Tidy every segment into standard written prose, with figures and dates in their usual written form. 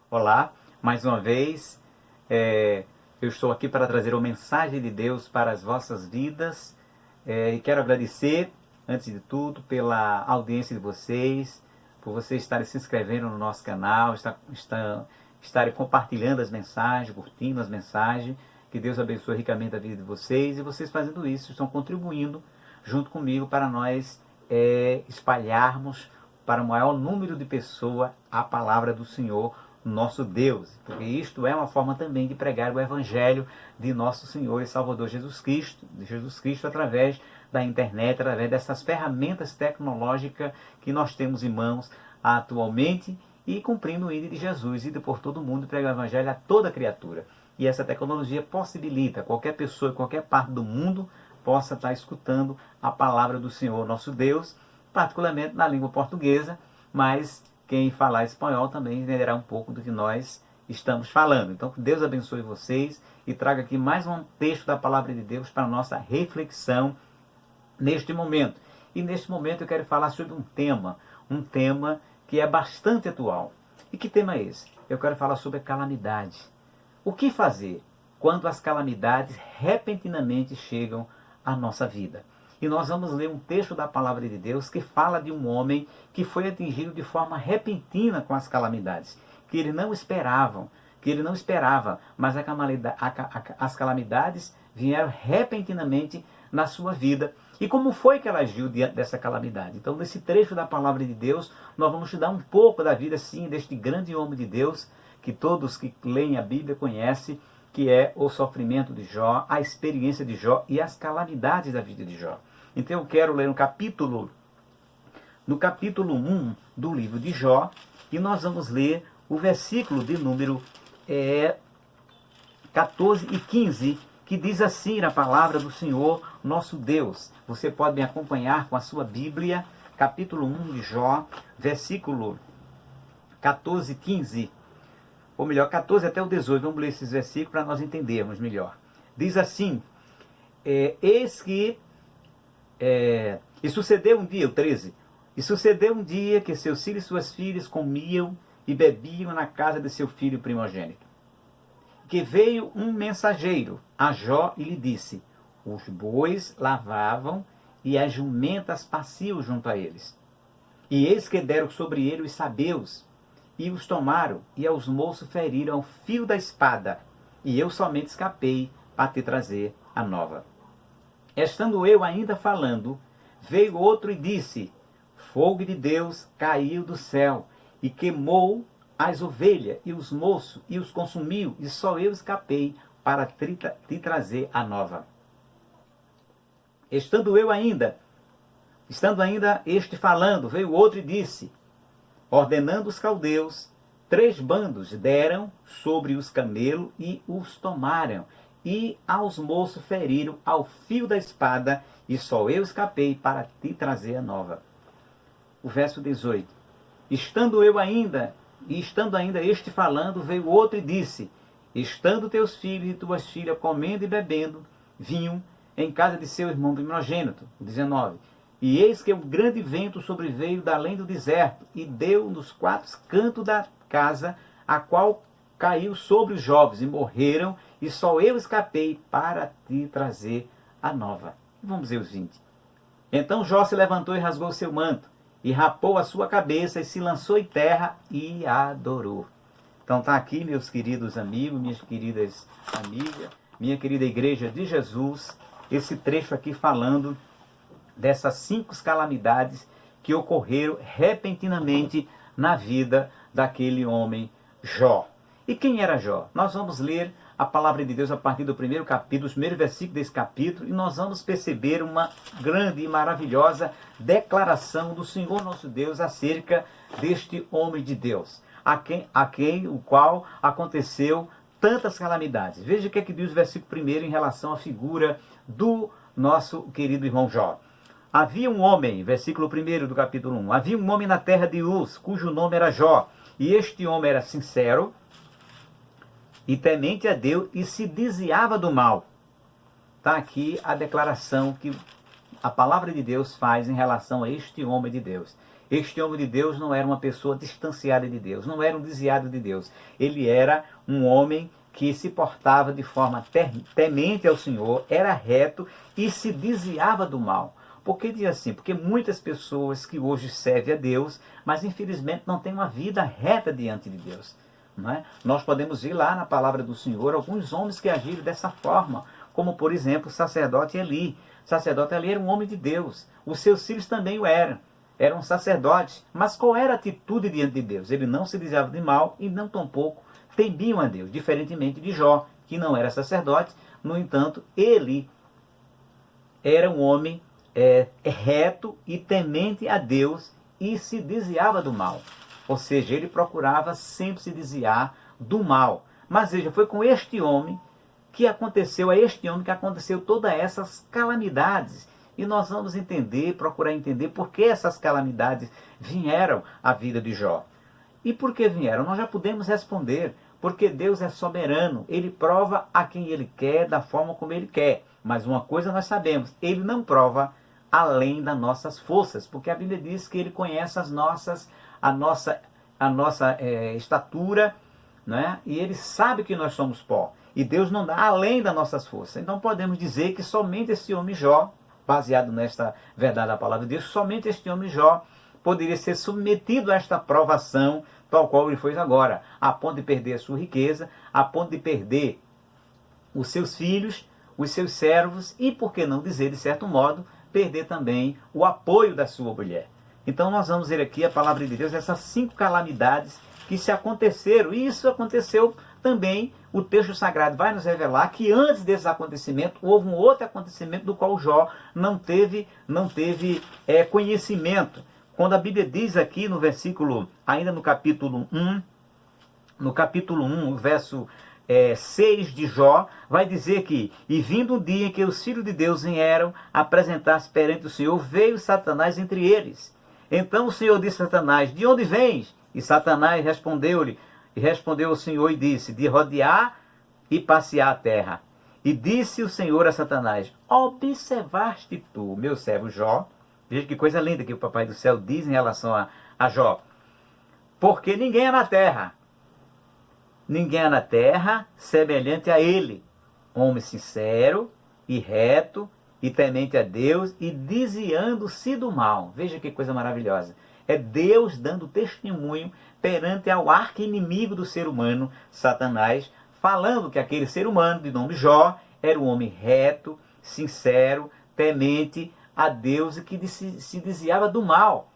Olá, mais uma vez, eu estou aqui para trazer uma mensagem de Deus para as vossas vidas e quero agradecer, antes de tudo, pela audiência de vocês, por vocês estarem se inscrevendo no nosso canal, estarem compartilhando as mensagens, curtindo as mensagens. Que Deus abençoe ricamente a vida de vocês, e vocês fazendo isso estão contribuindo junto comigo para nós espalharmos para o maior número de pessoas a palavra do Senhor, nosso Deus, porque isto é uma forma também de pregar o Evangelho de nosso Senhor e Salvador Jesus Cristo através da internet, através dessas ferramentas tecnológicas que nós temos em mãos atualmente, e cumprindo o ídolo de Jesus, ir por todo mundo e pregar o Evangelho a toda criatura. E essa tecnologia possibilita qualquer pessoa em qualquer parte do mundo possa estar escutando a palavra do Senhor nosso Deus, particularmente na língua portuguesa, mas quem falar espanhol também entenderá um pouco do que nós estamos falando. Então, que Deus abençoe vocês e traga aqui mais um texto da palavra de Deus para a nossa reflexão neste momento. E neste momento eu quero falar sobre um tema que é bastante atual. E que tema é esse? Eu quero falar sobre a calamidade. O que fazer quando as calamidades repentinamente chegam à nossa vida? E nós vamos ler um texto da palavra de Deus que fala de um homem que foi atingido de forma repentina com as calamidades, que ele não esperava, mas as calamidades vieram repentinamente na sua vida. E como foi que ela agiu diante dessa calamidade? Então, nesse trecho da palavra de Deus, nós vamos estudar um pouco da vida, sim, deste grande homem de Deus, que todos que leem a Bíblia conhecem, que é o sofrimento de Jó, a experiência de Jó e as calamidades da vida de Jó. Então eu quero ler no capítulo 1 do livro de Jó, e nós vamos ler o versículo de número 14 e 15, que diz assim na palavra do Senhor nosso Deus. Você pode me acompanhar com a sua Bíblia, capítulo 1 de Jó, versículo 14 e 15. Ou melhor, 14 até o 18, vamos ler esses versículos para nós entendermos melhor. Diz assim, e sucedeu um dia, o 13, e sucedeu um dia que seus filhos e suas filhas comiam e bebiam na casa de seu filho primogênito. Que veio um mensageiro a Jó e lhe disse, os bois lavavam e as jumentas paciam junto a eles. E eis que deram sobre ele os sabeus, e os tomaram, e aos moços feriram ao fio da espada, e eu somente escapei para te trazer a nova. Estando eu ainda falando, veio outro e disse, fogo de Deus caiu do céu, e queimou as ovelhas, e os moços, e os consumiu, e só eu escapei para te trazer a nova. Estando ainda este falando, veio outro e disse, ordenando os caldeus, 3 bandos deram sobre os camelos e os tomaram, e aos moços feriram ao fio da espada, e só eu escapei para te trazer a nova. O verso 18. Estando ainda este falando, veio outro e disse, estando teus filhos e tuas filhas comendo e bebendo vinho em casa de seu irmão primogênito. 19. E eis que um grande vento sobreveio da além do deserto, e deu nos 4 cantos da casa, a qual caiu sobre os jovens, e morreram, e só eu escapei para te trazer a nova. Vamos ver os 20. Então Jó se levantou e rasgou seu manto, e rapou a sua cabeça, e se lançou em terra, e adorou. Então está aqui, meus queridos amigos, minhas queridas amigas, minha querida igreja de Jesus, esse trecho aqui falando dessas 5 calamidades que ocorreram repentinamente na vida daquele homem Jó. E quem era Jó? Nós vamos ler a palavra de Deus a partir do primeiro capítulo, os primeiros versículos desse capítulo, e nós vamos perceber uma grande e maravilhosa declaração do Senhor nosso Deus acerca deste homem de Deus, o qual aconteceu tantas calamidades. Veja o que é que diz o versículo 1 em relação à figura do nosso querido irmão Jó. Havia um homem, versículo 1 do capítulo 1, havia um homem na terra de Uz, cujo nome era Jó, e este homem era sincero e temente a Deus, e se desviava do mal. Está aqui a declaração que a palavra de Deus faz em relação a este homem de Deus. Este homem de Deus não era uma pessoa distanciada de Deus, não era um desviado de Deus. Ele era um homem que se portava de forma temente ao Senhor, era reto e se desviava do mal. Por que diz assim? Porque muitas pessoas que hoje servem a Deus, mas infelizmente não têm uma vida reta diante de Deus. Não é? Nós podemos ver lá na palavra do Senhor alguns homens que agiram dessa forma, como por exemplo o sacerdote Eli. O sacerdote Eli era um homem de Deus, os seus filhos também o eram. Era um sacerdote, mas qual era a atitude diante de Deus? Ele não se desviava de mal e não tampouco temiam a Deus, diferentemente de Jó, que não era sacerdote. No entanto, ele era um homem reto e temente a Deus e se desviava do mal. Ou seja, ele procurava sempre se desviar do mal. Mas veja, foi com este homem que aconteceu, todas essas calamidades. E nós vamos procurar entender por que essas calamidades vieram à vida de Jó. E por que vieram? Nós já podemos responder. Porque Deus é soberano. Ele prova a quem Ele quer, da forma como Ele quer. Mas uma coisa nós sabemos, Ele não prova além das nossas forças. Porque a Bíblia diz que Ele conhece a nossa estatura, né? E Ele sabe que nós somos pó. E Deus não dá além das nossas forças. Então podemos dizer que somente esse homem Jó, baseado nesta verdade da palavra de Deus, somente este homem Jó poderia ser submetido a esta provação, tal qual ele foi agora, a ponto de perder a sua riqueza, a ponto de perder os seus filhos, os seus servos e, por que não dizer, de certo modo, perder também o apoio da sua mulher. Então nós vamos ver aqui a palavra de Deus, essas 5 calamidades que se aconteceram, e isso aconteceu também. O texto sagrado vai nos revelar que antes desse acontecimento houve um outro acontecimento do qual Jó não teve conhecimento. Quando a Bíblia diz aqui no versículo, ainda no capítulo 1, o verso 6 de Jó, vai dizer que: e vindo o dia em que os filhos de Deus vieram apresentar-se perante o Senhor, veio Satanás entre eles. Então o Senhor disse a Satanás: de onde vens? E Satanás respondeu-lhe, e respondeu o Senhor e disse: de rodear e passear a terra. E disse o Senhor a Satanás: observaste tu, meu servo Jó? Veja que coisa linda que o Papai do Céu diz em relação a Jó. Porque ninguém é na terra semelhante a ele, homem sincero e reto e temente a Deus e desviando-se do mal. Veja que coisa maravilhosa. É Deus dando testemunho perante ao arqui-inimigo do ser humano, Satanás, falando que aquele ser humano de nome Jó era um homem reto, sincero, temente a Deus e que se desviava do mal.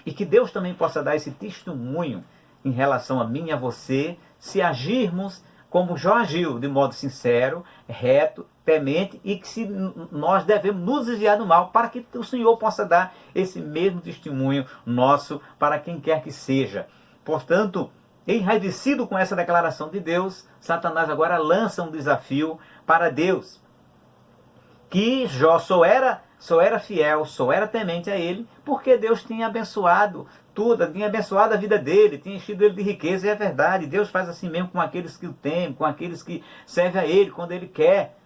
E que Deus também possa dar esse testemunho em relação a mim e a você, se agirmos como Jó agiu, de modo sincero, reto, temente, e que se nós devemos nos desviar do mal, para que o Senhor possa dar esse mesmo testemunho nosso para quem quer que seja. Portanto, enraivecido com essa declaração de Deus, Satanás agora lança um desafio para Deus, que Jó só era fiel, só era temente a ele, porque Deus tinha abençoado tudo, tinha abençoado a vida dele, tinha enchido ele de riqueza, e é verdade, Deus faz assim mesmo com aqueles que o temem, com aqueles que servem a ele, quando ele quer.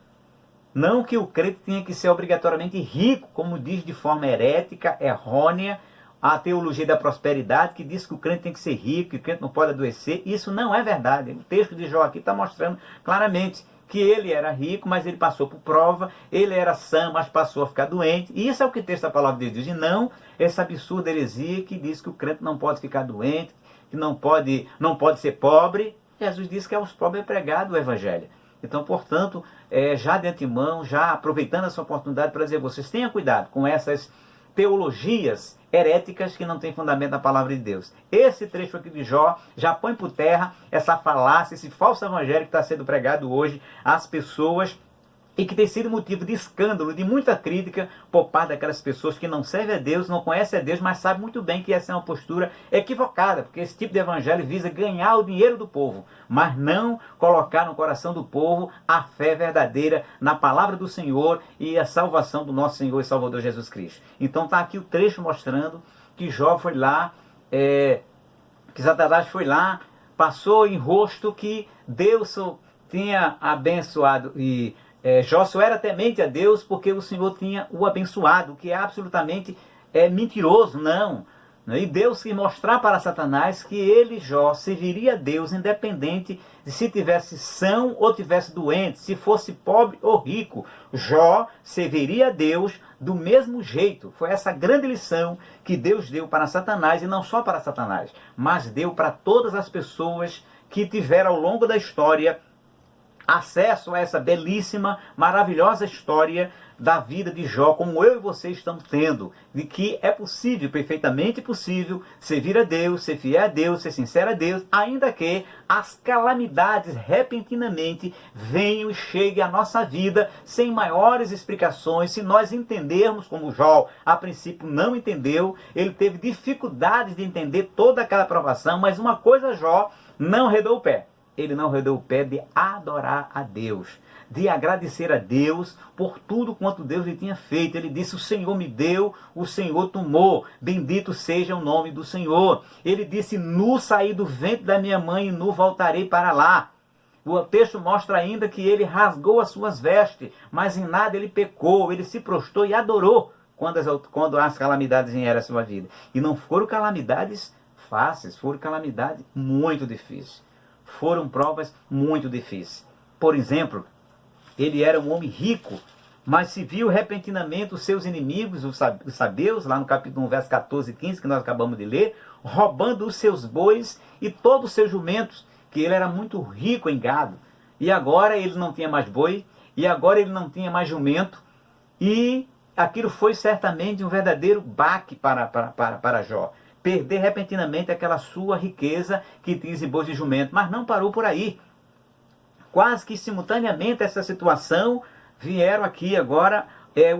Não que o crente tenha que ser obrigatoriamente rico, como diz de forma herética, errônea, a teologia da prosperidade, que diz que o crente tem que ser rico, que o crente não pode adoecer. Isso não é verdade. O texto de Jó aqui está mostrando claramente que ele era rico, mas ele passou por prova, ele era sã, mas passou a ficar doente. E isso é o que o texto da palavra de Deus diz, e não essa absurda heresia que diz que o crente não pode ficar doente, que não pode ser pobre. Jesus disse que aos pobres é pregado o evangelho. Então, portanto, já de antemão, já aproveitando essa oportunidade para dizer, vocês tenham cuidado com essas teologias heréticas que não têm fundamento na palavra de Deus. Esse trecho aqui de Jó já põe por terra essa falácia, esse falso evangelho que está sendo pregado hoje às pessoas e que tem sido motivo de escândalo, de muita crítica por parte daquelas pessoas que não servem a Deus, não conhecem a Deus, mas sabem muito bem que essa é uma postura equivocada, porque esse tipo de evangelho visa ganhar o dinheiro do povo, mas não colocar no coração do povo a fé verdadeira na palavra do Senhor e a salvação do nosso Senhor e Salvador Jesus Cristo. Então está aqui o trecho mostrando que Jó foi lá, que Satanás foi lá, passou em rosto que Deus tinha abençoado e Jó só era temente a Deus porque o Senhor tinha o abençoado, o que é absolutamente mentiroso, não. E Deus quis mostrar para Satanás que ele, Jó, serviria a Deus independente de se tivesse são ou tivesse doente, se fosse pobre ou rico. Jó serviria a Deus do mesmo jeito. Foi essa grande lição que Deus deu para Satanás, e não só para Satanás, mas deu para todas as pessoas que tiveram ao longo da história acesso a essa belíssima, maravilhosa história da vida de Jó, como eu e você estamos tendo, de que é possível, perfeitamente possível, servir a Deus, ser fiel a Deus, ser sincero a Deus, ainda que as calamidades repentinamente venham e cheguem à nossa vida sem maiores explicações. Se nós entendermos como Jó a princípio não entendeu, ele teve dificuldades de entender toda aquela provação, mas uma coisa Jó não arredou o pé. Ele não arredou o pé de adorar a Deus, de agradecer a Deus por tudo quanto Deus lhe tinha feito. Ele disse: o Senhor me deu, o Senhor tomou, bendito seja o nome do Senhor. Ele disse: nu saí do ventre da minha mãe e nu voltarei para lá. O texto mostra ainda que ele rasgou as suas vestes, mas em nada ele pecou, ele se prostrou e adorou quando as calamidades vieram à sua vida. E não foram calamidades fáceis, foram calamidades muito difíceis. Foram provas muito difíceis. Por exemplo, ele era um homem rico, mas se viu repentinamente os seus inimigos, os sabeus, lá no capítulo 1, verso 14 e 15, que nós acabamos de ler, roubando os seus bois e todos os seus jumentos, que ele era muito rico em gado. E agora ele não tinha mais boi, e agora ele não tinha mais jumento, e aquilo foi certamente um verdadeiro baque para Jó. Perder repentinamente aquela sua riqueza que tinha de bois e jumento. Mas não parou por aí. Quase que simultaneamente essa situação vieram aqui agora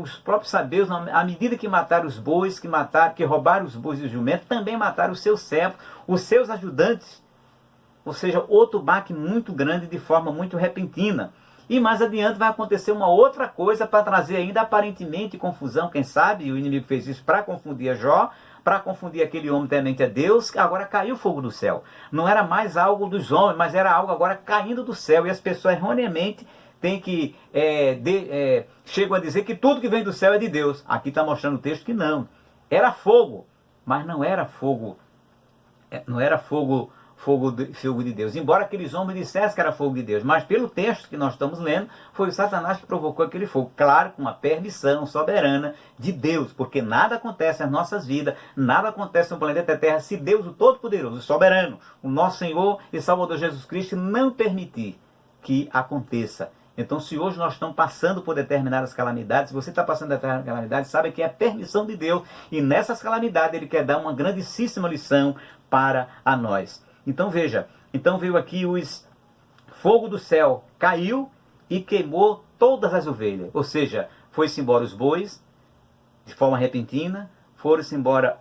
os próprios sabeus, à medida que mataram os bois, que roubaram os bois e os jumentos, também mataram os seus servos, os seus ajudantes. Ou seja, outro baque muito grande de forma muito repentina. E mais adiante vai acontecer uma outra coisa para trazer ainda aparentemente confusão. Quem sabe o inimigo fez isso para confundir a Jó, para confundir aquele homem temente a Deus. Agora caiu fogo do céu. Não era mais algo dos homens, mas era algo agora caindo do céu. E as pessoas erroneamente chegam a dizer que tudo que vem do céu é de Deus. Aqui está mostrando o texto que não. Era fogo, mas não era fogo. Não era fogo de Deus. Embora aqueles homens dissessem que era fogo de Deus, mas pelo texto que nós estamos lendo, foi o Satanás que provocou aquele fogo. Claro, com uma permissão soberana de Deus, porque nada acontece nas nossas vidas, nada acontece no planeta Terra se Deus, o Todo-Poderoso, o Soberano, o nosso Senhor e Salvador Jesus Cristo, não permitir que aconteça. Então, se hoje nós estamos passando por determinadas calamidades, se você está passando por determinadas calamidades, sabe que é a permissão de Deus, e nessas calamidades Ele quer dar uma grandíssima lição para a nós. Então veja, veio aqui fogo do céu, caiu e queimou todas as ovelhas. Ou seja, foi-se embora os bois, de forma repentina, foram-se embora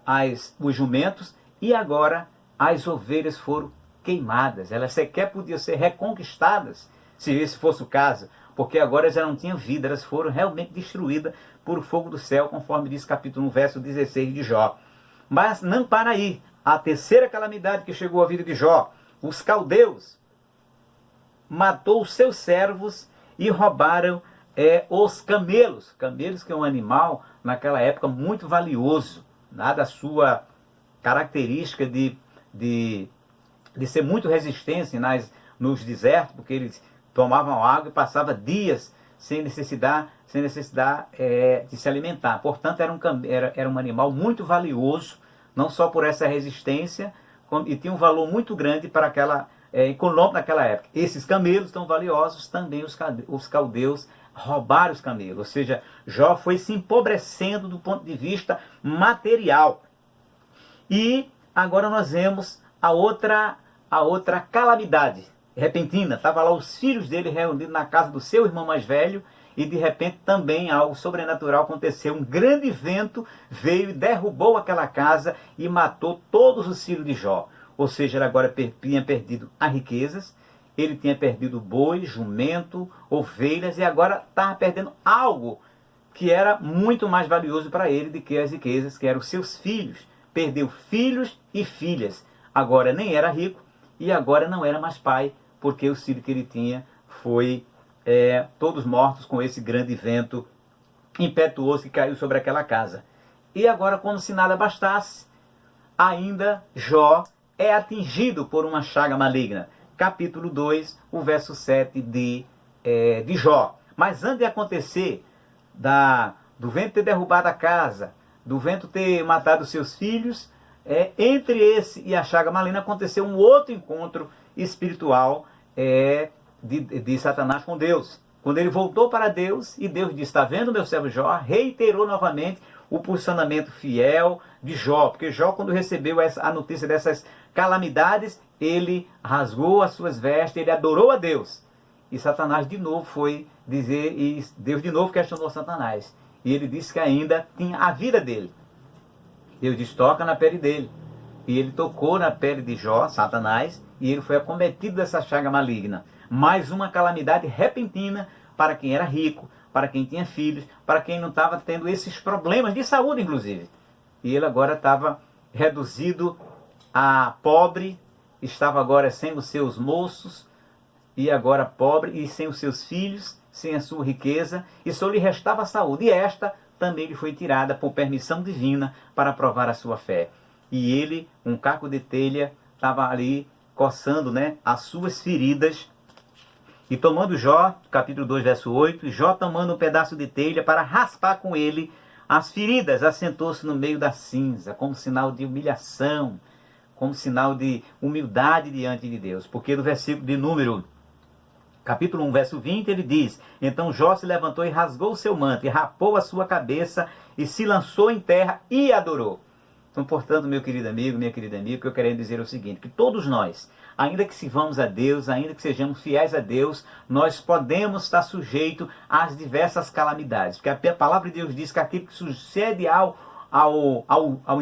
os jumentos, e agora as ovelhas foram queimadas. Elas sequer podiam ser reconquistadas, se esse fosse o caso, porque agora já não tinham vida, elas foram realmente destruídas por fogo do céu, conforme diz capítulo 1, verso 16 de Jó. Mas não para aí. A terceira calamidade que chegou à vida de Jó, os caldeus matou os seus servos e roubaram os camelos. Camelos, que é um animal naquela época muito valioso, dada a sua característica de ser muito resistente nos desertos, porque eles tomavam água e passavam dias sem necessidade de se alimentar. Portanto, era um animal muito valioso, não só por essa resistência, e tinha um valor muito grande para aquela econômico naquela época. Esses camelos tão valiosos, também os caldeus roubaram os camelos. Ou seja, Jó foi se empobrecendo do ponto de vista material. E agora nós vemos a outra calamidade repentina. Estava lá os filhos dele reunidos na casa do seu irmão mais velho, e de repente também algo sobrenatural aconteceu. Um grande vento veio e derrubou aquela casa e matou todos os filhos de Jó. Ou seja, ele agora tinha perdido as riquezas, ele tinha perdido boi, jumento, ovelhas, e agora estava perdendo algo que era muito mais valioso para ele do que as riquezas, que eram os seus filhos. Perdeu filhos e filhas. Agora nem era rico e agora não era mais pai, porque o filho que ele tinha foi todos mortos com esse grande vento impetuoso que caiu sobre aquela casa. E agora, como se nada bastasse, ainda Jó é atingido por uma chaga maligna. Capítulo 2, o verso 7 de Jó. Mas antes de acontecer do vento ter derrubado a casa, do vento ter matado seus filhos, entre esse e a chaga maligna aconteceu um outro encontro espiritual de Satanás com Deus. Quando ele voltou para Deus, e Deus disse: está vendo meu servo Jó? Reiterou novamente o posicionamento fiel de Jó, porque Jó, quando recebeu a notícia dessas calamidades, ele rasgou as suas vestes, ele adorou a Deus. E Satanás de novo foi dizer, e Deus de novo questionou Satanás. E ele disse que ainda tinha a vida dele. Deus disse: toca na pele dele. E ele tocou na pele de Jó, Satanás, e ele foi acometido dessa chaga maligna. Mais uma calamidade repentina para quem era rico, para quem tinha filhos, para quem não estava tendo esses problemas de saúde, inclusive. E ele agora estava reduzido a pobre, estava agora sem os seus moços, e agora pobre e sem os seus filhos, sem a sua riqueza, e só lhe restava a saúde. E esta também lhe foi tirada por permissão divina para provar a sua fé. E ele, um caco de telha, estava ali coçando, as suas feridas. E tomando Jó, capítulo 2, verso 8, Jó tomando um pedaço de telha para raspar com ele as feridas, assentou-se no meio da cinza, como sinal de humilhação, como sinal de humildade diante de Deus. Porque no versículo de número, capítulo 1, verso 20, ele diz: então Jó se levantou e rasgou o seu manto, e rapou a sua cabeça, e se lançou em terra e adorou. Então, portanto, meu querido amigo, minha querida amiga, o que eu quero dizer é o seguinte: que todos nós, ainda que sirvamos a Deus, ainda que sejamos fiéis a Deus, nós podemos estar sujeitos às diversas calamidades. Porque a palavra de Deus diz que aquilo que sucede ao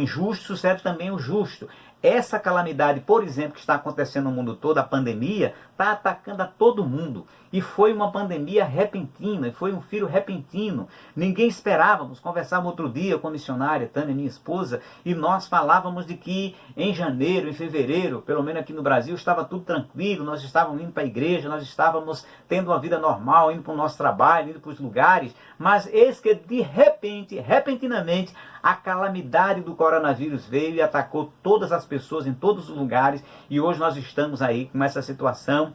injusto, sucede também ao justo. Essa calamidade, por exemplo, que está acontecendo no mundo todo, a pandemia, está atacando a todo mundo. E foi uma pandemia repentina, foi um filho repentino. Ninguém esperávamos. Conversávamos outro dia com a missionária Tânia, minha esposa, e nós falávamos de que em janeiro, em fevereiro, pelo menos aqui no Brasil, estava tudo tranquilo, nós estávamos indo para a igreja, nós estávamos tendo uma vida normal, indo para o nosso trabalho, indo para os lugares, mas eis que de repente, repentinamente, a calamidade do coronavírus veio e atacou todas as pessoas em todos os lugares, e hoje nós estamos aí com essa situação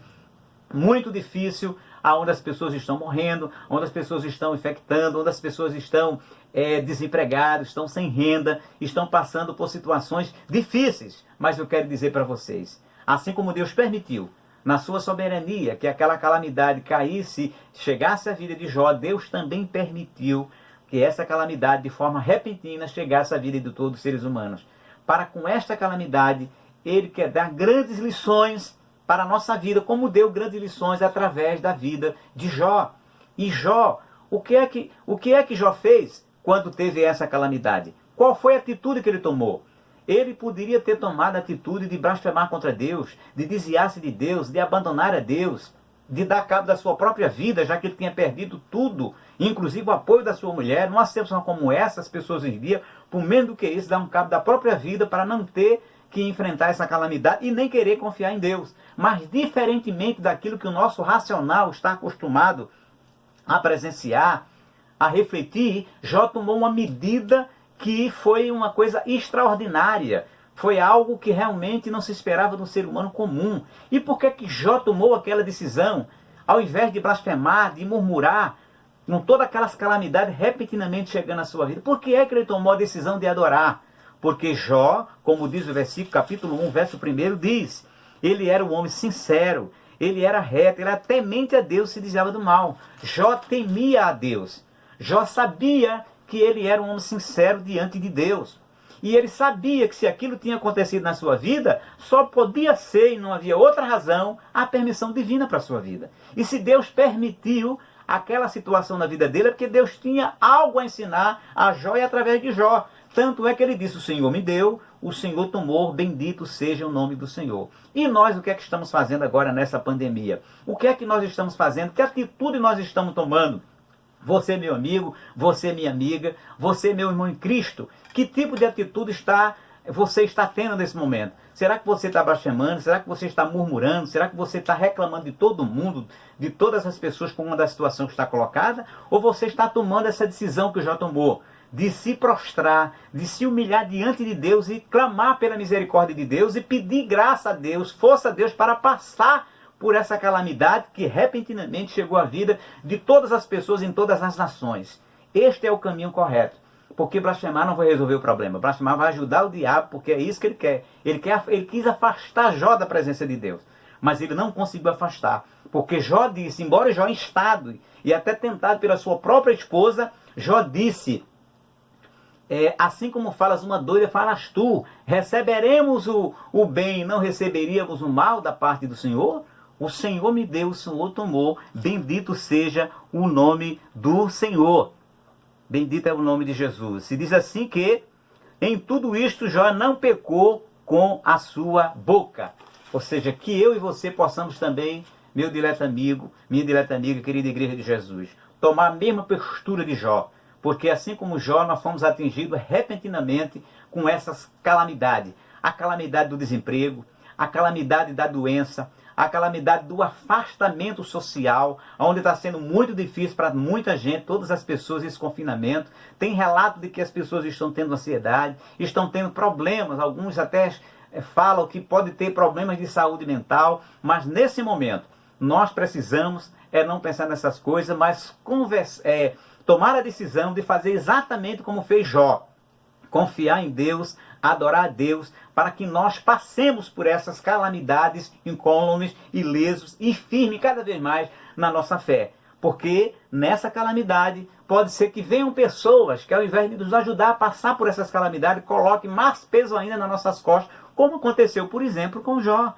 muito difícil, onde as pessoas estão morrendo, onde as pessoas estão infectando, onde as pessoas estão desempregadas, estão sem renda, estão passando por situações difíceis. Mas eu quero dizer para vocês, assim como Deus permitiu, na sua soberania, que aquela calamidade caísse, chegasse à vida de Jó, Deus também permitiu que essa calamidade, de forma repentina, chegasse à vida de todos os seres humanos. Para com esta calamidade, Ele quer dar grandes lições para a nossa vida, como deu grandes lições através da vida de Jó. E Jó, o que é que Jó fez quando teve essa calamidade? Qual foi a atitude que ele tomou? Ele poderia ter tomado a atitude de blasfemar contra Deus, de desviar-se de Deus, de abandonar a Deus, de dar cabo da sua própria vida, já que ele tinha perdido tudo, inclusive o apoio da sua mulher. Numa situação como essa, as pessoas hoje em dia, por menos do que isso, dão um cabo da própria vida para não ter que enfrentar essa calamidade e nem querer confiar em Deus. Mas diferentemente daquilo que o nosso racional está acostumado a presenciar, a refletir, Jó tomou uma medida que foi uma coisa extraordinária. Foi algo que realmente não se esperava do ser humano comum. E por que Jó tomou aquela decisão? Ao invés de blasfemar, de murmurar, com todas aquelas calamidades repentinamente chegando à sua vida, por que é que ele tomou a decisão de adorar? Porque Jó, como diz o versículo, capítulo 1, verso 1, diz: ele era um homem sincero, ele era reto, ele era temente a Deus, se desviava do mal. Jó temia a Deus. Jó sabia que ele era um homem sincero diante de Deus. E ele sabia que se aquilo tinha acontecido na sua vida, só podia ser, e não havia outra razão, a permissão divina para a sua vida. E se Deus permitiu aquela situação na vida dele, é porque Deus tinha algo a ensinar a Jó e através de Jó. Tanto é que ele disse: o Senhor me deu, o Senhor tomou, bendito seja o nome do Senhor. E nós, o que é que estamos fazendo agora nessa pandemia? O que é que nós estamos fazendo? Que atitude nós estamos tomando? Você, meu amigo, você, minha amiga, você, meu irmão em Cristo, que tipo de atitude está você está tendo nesse momento? Será que você está blasfemando? Será que você está murmurando? Será que você está reclamando de todo mundo, de todas as pessoas por uma da situação que está colocada? Ou você está tomando essa decisão que o Jó tomou, de se prostrar, de se humilhar diante de Deus e clamar pela misericórdia de Deus e pedir graça a Deus, força a Deus para passar por essa calamidade que repentinamente chegou à vida de todas as pessoas em todas as nações? Este é o caminho correto. Porque blasfemar não vai resolver o problema. Blasfemar vai ajudar o diabo, porque é isso que ele quer. Ele quis afastar Jó da presença de Deus. Mas ele não conseguiu afastar. Porque Jó disse, embora Jó instado e até tentado pela sua própria esposa, Jó disse, assim como falas uma doida, falas tu. Receberemos o bem, não receberíamos o mal da parte do Senhor? O Senhor me deu, o Senhor tomou. Bendito seja o nome do Senhor. Bendito é o nome de Jesus. Se diz assim que em tudo isto Jó não pecou com a sua boca. Ou seja, que eu e você possamos também, meu dileto amigo, minha dileta amiga, querida Igreja de Jesus, tomar a mesma postura de Jó. Porque assim como Jó, nós fomos atingidos repentinamente com essas calamidades. A calamidade do desemprego, a calamidade da doença, a calamidade do afastamento social, onde está sendo muito difícil para muita gente, todas as pessoas, esse confinamento. Tem relato de que as pessoas estão tendo ansiedade, estão tendo problemas, alguns até falam que pode ter problemas de saúde mental, mas nesse momento nós precisamos não pensar nessas coisas, mas tomar a decisão de fazer exatamente como fez Jó. Confiar em Deus, adorar a Deus, para que nós passemos por essas calamidades incólumes, ilesos e firmes cada vez mais na nossa fé. Porque nessa calamidade pode ser que venham pessoas que ao invés de nos ajudar a passar por essas calamidades, coloquem mais peso ainda nas nossas costas, como aconteceu, por exemplo, com Jó.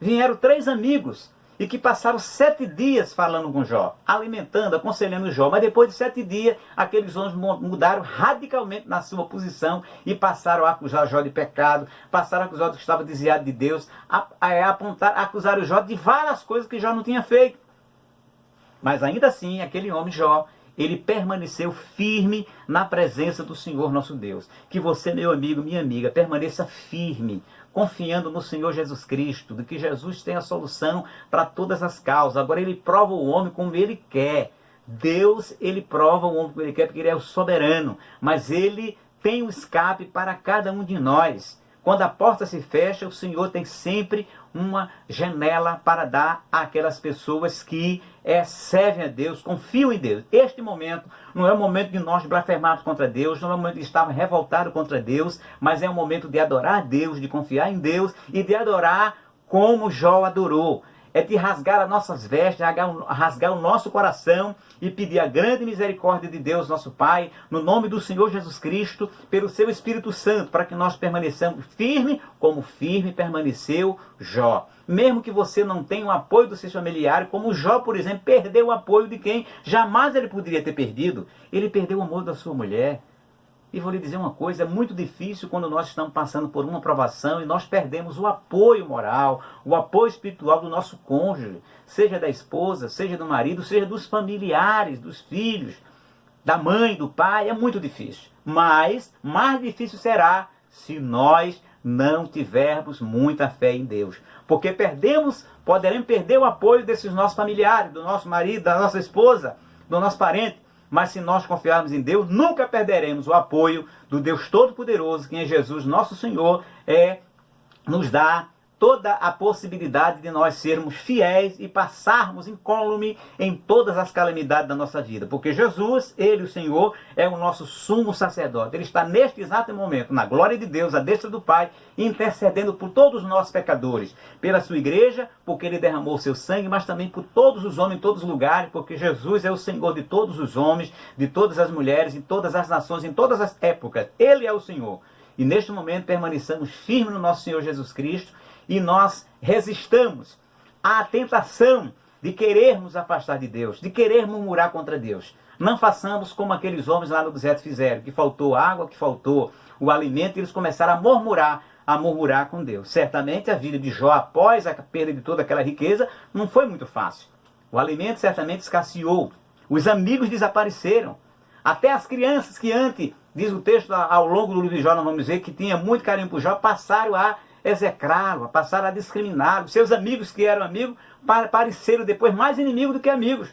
Vieram 3 amigos e que passaram 7 dias falando com Jó, alimentando, aconselhando Jó. Mas depois de 7 dias, aqueles homens mudaram radicalmente na sua posição e passaram a acusar Jó de pecado, passaram a acusar que estava desviado de Deus, acusaram Jó de várias coisas que Jó não tinha feito. Mas ainda assim, aquele homem Jó, ele permaneceu firme na presença do Senhor nosso Deus. Que você, meu amigo, minha amiga, permaneça firme, confiando no Senhor Jesus Cristo, de que Jesus tem a solução para todas as causas. Agora ele prova o homem como ele quer. Deus, ele prova o homem como ele quer, porque ele é o soberano. Mas ele tem um escape para cada um de nós. Quando a porta se fecha, o Senhor tem sempre uma janela para dar àquelas pessoas que servem a Deus, confiam em Deus. Este momento não é o momento de nós blasfemarmos contra Deus, não é o momento de estarmos revoltados contra Deus, mas é o momento de adorar a Deus, de confiar em Deus e de adorar como Jó adorou. É de rasgar as nossas vestes, rasgar o nosso coração e pedir a grande misericórdia de Deus, nosso Pai, no nome do Senhor Jesus Cristo, pelo seu Espírito Santo, para que nós permaneçamos firme, como firme permaneceu Jó. Mesmo que você não tenha o apoio dos seus familiares, como Jó, por exemplo, perdeu o apoio de quem jamais ele poderia ter perdido. Ele perdeu o amor da sua mulher. E vou lhe dizer uma coisa, é muito difícil quando nós estamos passando por uma provação e nós perdemos o apoio moral, o apoio espiritual do nosso cônjuge, seja da esposa, seja do marido, seja dos familiares, dos filhos, da mãe, do pai, é muito difícil. Mas mais difícil será se nós não tivermos muita fé em Deus. Porque poderemos perder o apoio desses nossos familiares, do nosso marido, da nossa esposa, do nosso parente. Mas se nós confiarmos em Deus, nunca perderemos o apoio do Deus Todo-Poderoso, que é Jesus, nosso Senhor, nos dá toda a possibilidade de nós sermos fiéis e passarmos incólume em todas as calamidades da nossa vida. Porque Jesus, Ele, o Senhor, é o nosso sumo sacerdote. Ele está neste exato momento, na glória de Deus, à destra do Pai, intercedendo por todos os nossos pecadores. Pela sua igreja, porque Ele derramou o seu sangue, mas também por todos os homens em todos os lugares, porque Jesus é o Senhor de todos os homens, de todas as mulheres, em todas as nações, em todas as épocas. Ele é o Senhor. E neste momento permaneçamos firmes no nosso Senhor Jesus Cristo, e nós resistamos à tentação de querermos afastar de Deus, de querer murmurar contra Deus. Não façamos como aqueles homens lá no deserto fizeram, que faltou água, que faltou o alimento, e eles começaram a murmurar com Deus. Certamente a vida de Jó, após a perda de toda aquela riqueza, não foi muito fácil. O alimento certamente escasseou. Os amigos desapareceram. Até as crianças que antes, diz o texto ao longo do livro de Jó, nós vamos ver que tinha muito carinho por Jó, passaram a execrá-lo, passaram a discriminá-lo. Seus amigos que eram amigos pareceram depois mais inimigos do que amigos.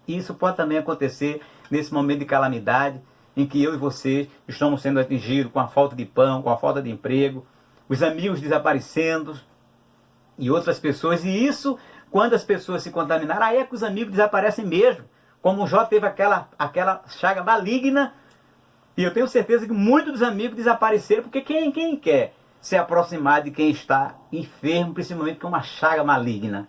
E isso pode também acontecer nesse momento de calamidade, em que eu e você estamos sendo atingidos com a falta de pão, com a falta de emprego, os amigos desaparecendo e outras pessoas. E isso, quando as pessoas se contaminaram, aí é que os amigos desaparecem mesmo. Como Jó teve aquela chaga maligna, e eu tenho certeza que muitos dos amigos desapareceram, porque quem quer se aproximar de quem está enfermo, principalmente com uma chaga maligna?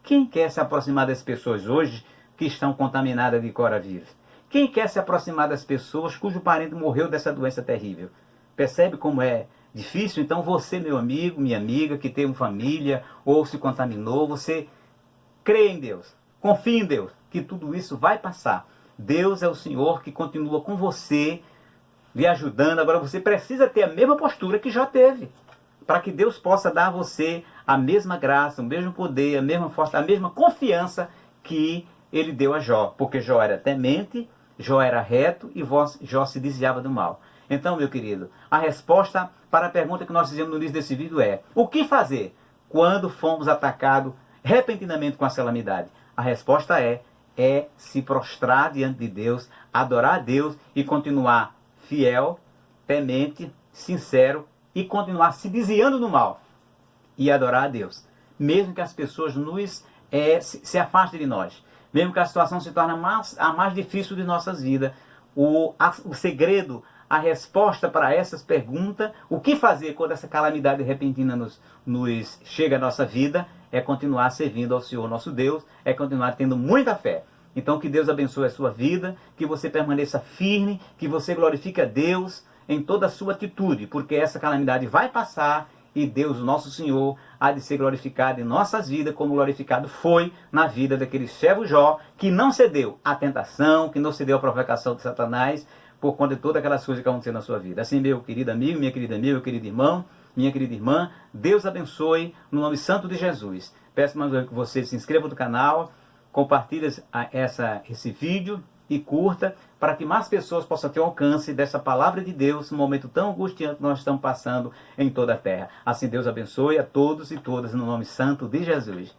Quem quer se aproximar das pessoas hoje que estão contaminadas de coronavírus? Quem quer se aproximar das pessoas cujo parente morreu dessa doença terrível? Percebe como é difícil? Então você, meu amigo, minha amiga, que tem uma família ou se contaminou, você crê em Deus, confia em Deus, que tudo isso vai passar. Deus é o Senhor que continua com você, lhe ajudando. Agora você precisa ter a mesma postura que Jó teve, para que Deus possa dar a você a mesma graça, o mesmo poder, a mesma força, a mesma confiança que ele deu a Jó. Porque Jó era temente, Jó era reto e Jó se desviava do mal. Então, meu querido, a resposta para a pergunta que nós fizemos no início desse vídeo é: o que fazer quando fomos atacados repentinamente com a calamidade? A resposta é se prostrar diante de Deus, adorar a Deus e continuar fiel, temente, sincero e continuar se desviando do mal e adorar a Deus. Mesmo que as pessoas se afastem de nós, mesmo que a situação se torne a mais difícil de nossas vidas, o segredo, a resposta para essas perguntas, o que fazer quando essa calamidade repentina nos chega à nossa vida, é continuar servindo ao Senhor nosso Deus, é continuar tendo muita fé. Então que Deus abençoe a sua vida, que você permaneça firme, que você glorifique a Deus em toda a sua atitude, porque essa calamidade vai passar e Deus, o nosso Senhor, há de ser glorificado em nossas vidas, como glorificado foi na vida daquele servo Jó, que não cedeu à tentação, que não cedeu à provocação de Satanás, por conta de todas aquelas coisas que aconteceram na sua vida. Assim, meu querido amigo, minha querida amiga, meu querido irmão, minha querida irmã, Deus abençoe no nome santo de Jesus. Peço mais uma vez que você se inscreva no canal, compartilhe esse vídeo e curta, para que mais pessoas possam ter o alcance dessa palavra de Deus, num momento tão angustiante que nós estamos passando em toda a terra. Assim Deus abençoe a todos e todas no nome santo de Jesus.